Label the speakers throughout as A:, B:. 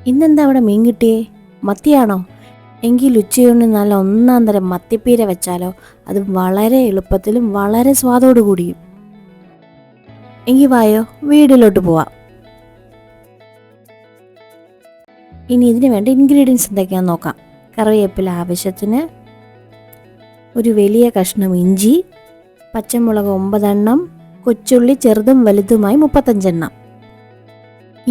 A: ഇന്നെന്താ അവിടെ മീൻ കിട്ടിയേ? മത്തിയാണോ? എങ്കിൽ ഉച്ചയൂണിന് നല്ല ഒന്നാം തരം മത്തിപ്പീര വെച്ചാലോ? അത് വളരെ എളുപ്പത്തിലും വളരെ സ്വാദോടു കൂടിയും. എങ്കിൽ വായോ, വീടിലോട്ട് പോവാം. ഇനി ഇതിന് വേണ്ട ഇൻഗ്രീഡിയൻസ് എന്തൊക്കെയാണെന്ന് നോക്കാം. കറിവേപ്പില ആവശ്യത്തിന്, ഒരു വലിയ കഷ്ണം ഇഞ്ചി, പച്ചമുളക് 9 എണ്ണം, കൊച്ചുള്ളി ചെറുതും വലുതുമായി 35 എണ്ണം.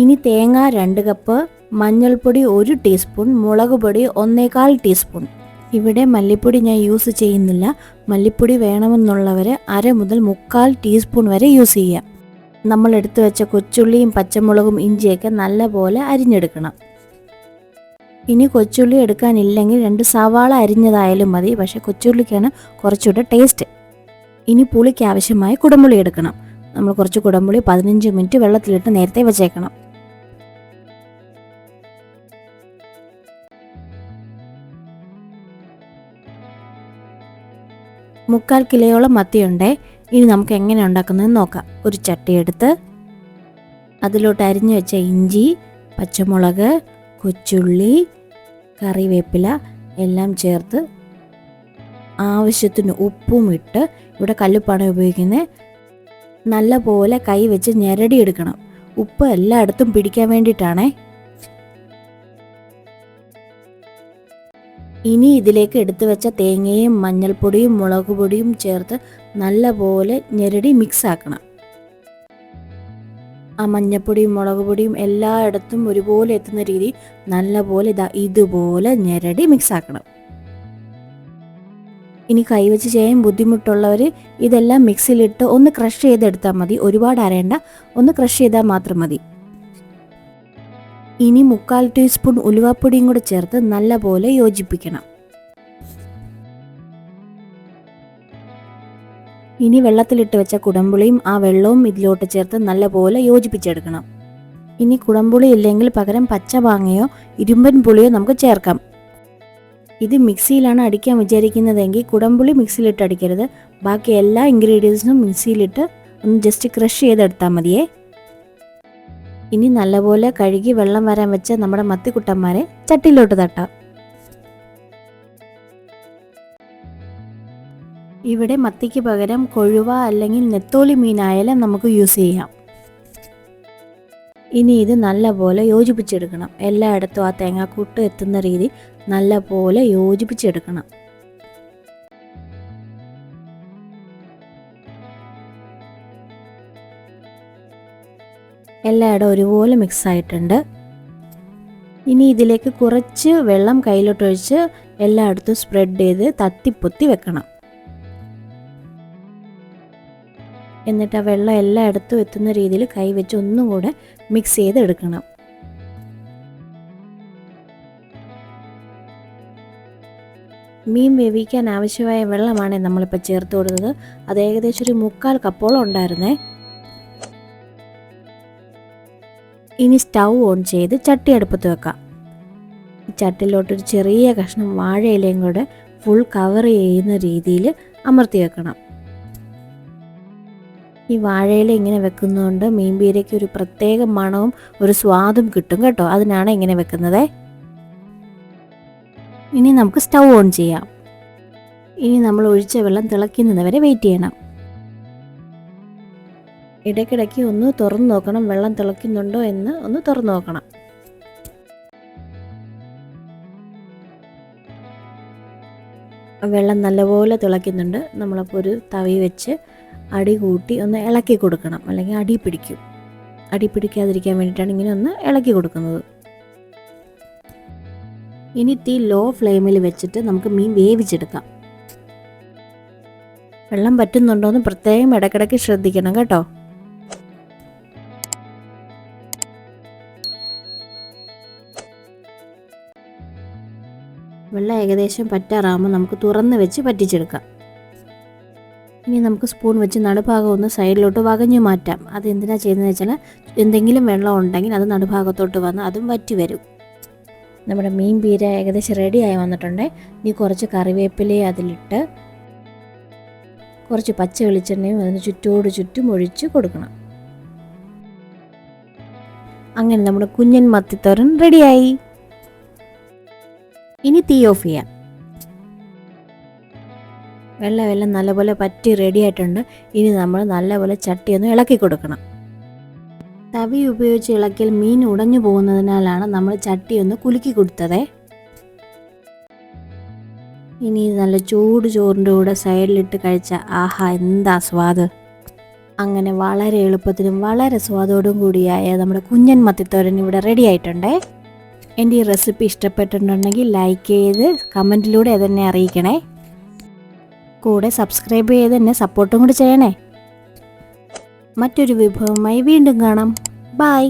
A: ഇനി തേങ്ങ 2 കപ്പ്, മഞ്ഞൾപ്പൊടി 1 ടീസ്പൂൺ, മുളക് പൊടി 1/4 ടീസ്പൂൺ. ഇവിടെ മല്ലിപ്പൊടി ഞാൻ യൂസ് ചെയ്യുന്നില്ല. മല്ലിപ്പൊടി വേണമെന്നുള്ളവർ 1/2 മുതൽ 3/4 ടീസ്പൂൺ വരെ യൂസ് ചെയ്യാം. നമ്മൾ എടുത്തു വെച്ച കൊച്ചുള്ളിയും പച്ചമുളകും ഇഞ്ചിയൊക്കെ നല്ലപോലെ അരിഞ്ഞെടുക്കണം. ഇനി കൊച്ചുള്ളി എടുക്കാനില്ലെങ്കിൽ 2 സവാള അരിഞ്ഞതായാലും മതി, പക്ഷേ കൊച്ചുള്ളിക്കാണ് കുറച്ചുകൂടെ ടേസ്റ്റ്. ഇനി പുളിക്ക് ആവശ്യമായ കുടംപുളി എടുക്കണം. നമ്മൾ കുറച്ച് കുടംപുളി 15 മിനിറ്റ് വെള്ളത്തിലിട്ട് നേരത്തെ വെച്ചേക്കണം. മുക്കാൽ കിലോയോളം മത്തിയുണ്ടേ. ഇനി നമുക്ക് എങ്ങനെ ഉണ്ടാക്കുന്നതെന്ന് നോക്കാം. ഒരു ചട്ടി എടുത്ത് അതിലോട്ട് അരിഞ്ഞു വെച്ച ഇഞ്ചി, പച്ചമുളക്, കൊച്ചുള്ളി, കറിവേപ്പില എല്ലാം ചേർത്ത് ആവശ്യത്തിന് ഉപ്പും ഇട്ട്, ഇവിടെ കല്ലുപ്പാണ് ഉപയോഗിക്കുന്നത്, നല്ല പോലെ കൈ വെച്ച് ഞെരടിയെടുക്കണം. ഉപ്പ് എല്ലായിടത്തും പിടിക്കാൻ വേണ്ടിയിട്ടാണേ. ഇനി ഇതിലേക്ക് എടുത്തു വെച്ച തേങ്ങയും മഞ്ഞൾപ്പൊടിയും മുളക് പൊടിയും ചേർത്ത് നല്ല പോലെ ഞെരടി മിക്സ് ആക്കണം. ആ മഞ്ഞൾപ്പൊടിയും മുളക് പൊടിയും എല്ലായിടത്തും ഒരുപോലെ എത്തുന്ന രീതി നല്ല പോലെ ഇതുപോലെ ഞെരടി മിക്സ് ആക്കണം. ഇനി കൈവച്ച് ചെയ്യാൻ ബുദ്ധിമുട്ടുള്ളവർ ഇതെല്ലാം മിക്സിയിലിട്ട് ഒന്ന് ക്രഷ് ചെയ്തെടുത്താൽ മതി. ഒരുപാട് അരേണ്ട, ഒന്ന് ക്രഷ് ചെയ്താൽ മാത്രം മതി. ഇനി 3/4 ടീസ്പൂൺ ഉലുവാപ്പൊടിയും കൂടെ ചേർത്ത് നല്ല പോലെ യോജിപ്പിക്കണം. ഇനി വെള്ളത്തിലിട്ട് വെച്ച കുടംപുളിയും ആ വെള്ളവും ഇതിലോട്ട് ചേർത്ത് നല്ല പോലെ യോജിപ്പിച്ചെടുക്കണം. ഇനി കുടംപുളി ഇല്ലെങ്കിൽ പകരം പച്ചമാങ്ങയോ ഇരുമ്പൻ പുളിയോ നമുക്ക് ചേർക്കാം. ഇത് മിക്സിയിലാണ് അടിക്കാൻ വിചാരിക്കുന്നതെങ്കിൽ കുടംപുളി മിക്സിയിലിട്ട് അടിക്കരുത്. ബാക്കി എല്ലാ ഇൻഗ്രീഡിയൻസും മിക്സിയിലിട്ട് ഒന്ന് ജസ്റ്റ് ക്രഷ് ചെയ്തെടുത്താൽ മതിയേ. ഇനി നല്ലപോലെ കഴുകി വെള്ളം വരാൻ വെച്ച നമ്മുടെ മത്തിക്കുട്ടന്മാരെ ചട്ടിയിലോട്ട് തട്ടാം. ഇവിടെ മത്തിക്ക് പകരം കൊഴുവ അല്ലെങ്കിൽ നെത്തോലി മീനായാലും നമുക്ക് യൂസ് ചെയ്യാം. ഇനി ഇത് നല്ലപോലെ യോജിപ്പിച്ചെടുക്കണം. എല്ലായിടത്തും ആ തേങ്ങാക്കൂട്ട് എത്തുന്ന രീതി നല്ലപോലെ യോജിപ്പിച്ചെടുക്കണം. എല്ലായിടവും ഒരുപോലെ മിക്സ് ആയിട്ടുണ്ട്. ഇനി ഇതിലേക്ക് കുറച്ച് വെള്ളം കയ്യിലോട്ടൊഴിച്ച് എല്ലായിടത്തും സ്പ്രെഡ് ചെയ്ത് തത്തിപ്പൊത്തി വെക്കണം. എന്നിട്ട് ആ വെള്ളം എല്ലായിടത്തും എത്തുന്ന രീതിയിൽ കൈ വെച്ച് ഒന്നും കൂടെ മിക്സ് ചെയ്തെടുക്കണം. മീൻ വേവിക്കാൻ ആവശ്യമായ വെള്ളമാണ് നമ്മളിപ്പോൾ ചേർത്ത് കൊടുത്തത്. അത് ഏകദേശം ഒരു 3/4 കപ്പോളം ഉണ്ടായിരുന്നേ. ഇനി സ്റ്റൗ ഓൺ ചെയ്ത് ചട്ടി അടുപ്പത്ത് വെക്കാം. ഈ ചട്ടിയിലോട്ടൊരു ചെറിയ കഷ്ണം വാഴയിലയും കൂടെ ഫുൾ കവർ ചെയ്യുന്ന രീതിയിൽ അമർത്തി വെക്കണം. ഈ വാഴയില ഇങ്ങനെ വെക്കുന്നതുകൊണ്ട് മീൻപീരയ്ക്ക് ഒരു പ്രത്യേക മണവും ഒരു സ്വാദും കിട്ടും കേട്ടോ. അതിനാണ് ഇങ്ങനെ വെക്കുന്നത്. ഇനി നമുക്ക് സ്റ്റൗ ഓൺ ചെയ്യാം. ഇനി നമ്മൾ ഒഴിച്ച വെള്ളം തിളയ്ക്കുന്നത് വരെ വെയിറ്റ് ചെയ്യണം. ഇടയ്ക്കിടയ്ക്ക് ഒന്ന് തുറന്നു നോക്കണം, വെള്ളം തിളയ്ക്കുന്നുണ്ടോ എന്ന് ഒന്ന് തുറന്നു നോക്കണം. വെള്ളം നല്ലപോലെ തിളയ്ക്കുന്നുണ്ട്. നമ്മളപ്പോൾ ഒരു തവി വെച്ച് അടി കൂട്ടി ഒന്ന് ഇളക്കി കൊടുക്കണം, അല്ലെങ്കിൽ അടി പിടിക്കും. അടി പിടിക്കാതിരിക്കാൻ വേണ്ടിയിട്ടാണ് ഇങ്ങനെ ഒന്ന് ഇളക്കി കൊടുക്കുന്നത്. ഇനി തീ ലോ ഫ്ലെയിമിൽ വെച്ചിട്ട് നമുക്ക് മീൻ വേവിച്ചെടുക്കാം. വെള്ളം പറ്റുന്നുണ്ടോ എന്ന് പ്രത്യേകം ഇടയ്ക്കിടയ്ക്ക് ശ്രദ്ധിക്കണം കേട്ടോ. വെള്ളം ഏകദേശം പറ്റാറാകുമ്പോൾ നമുക്ക് തുറന്ന് വെച്ച് പറ്റിച്ചെടുക്കാം. ഇനി നമുക്ക് സ്പൂൺ വെച്ച് നടുഭാഗം ഒന്ന് സൈഡിലോട്ട് വകഞ്ഞു മാറ്റാം. അതെന്തിനാണ് ചെയ്യുന്നതെന്ന് വെച്ചാൽ എന്തെങ്കിലും വെള്ളം ഉണ്ടെങ്കിൽ അത് നടുഭാഗത്തോട്ട് വന്ന് അതും വറ്റി വരും. നമ്മുടെ മീൻ പീര ഏകദേശം റെഡിയായി വന്നിട്ടുണ്ട്. ഇനി കുറച്ച് കറിവേപ്പിലയും അതിലിട്ട് കുറച്ച് പച്ച വെളിച്ചെണ്ണയും അതിന് ചുറ്റും ഒഴിച്ച് കൊടുക്കണം. അങ്ങനെ നമ്മുടെ കുഞ്ഞൻ മത്തിത്തോരൻ റെഡിയായി. ഇനി തീ ഓഫ് ചെയ്യാം. വെള്ളം നല്ലപോലെ പറ്റി റെഡി ആയിട്ടുണ്ട്. ഇനി നമ്മൾ നല്ലപോലെ ചട്ടിയൊന്ന് ഇളക്കി കൊടുക്കണം. തവി ഉപയോഗിച്ച് ഇളക്കിയാൽ മീൻ ഉടഞ്ഞു പോകുന്നതിനാലാണ് നമ്മൾ ചട്ടിയൊന്ന് കുലുക്കി കൊടുത്തത്. ഇനി നല്ല ചൂട് ചോറിൻ്റെ കൂടെ സൈഡിലിട്ട് കഴിച്ച ആഹാ എന്താ സ്വാദ്. അങ്ങനെ വളരെ എളുപ്പത്തിലും വളരെ സ്വാദോടും കൂടിയായ നമ്മുടെ കുഞ്ഞൻ മത്തിത്തോരൻ ഇവിടെ റെഡി ആയിട്ടുണ്ടേ. എൻ്റെ ഈ റെസിപ്പി ഇഷ്ടപ്പെട്ടിട്ടുണ്ടെങ്കിൽ ലൈക്ക് ചെയ്ത് കമൻറ്റിലൂടെ അതെന്നെ അറിയിക്കണേ. കൂടെ സബ്സ്ക്രൈബ് ചെയ്ത് എന്നെ സപ്പോർട്ടും കൂടി ചെയ്യണേ. മറ്റൊരു വിഭവമായി വീണ്ടും കാണാം. ബൈ.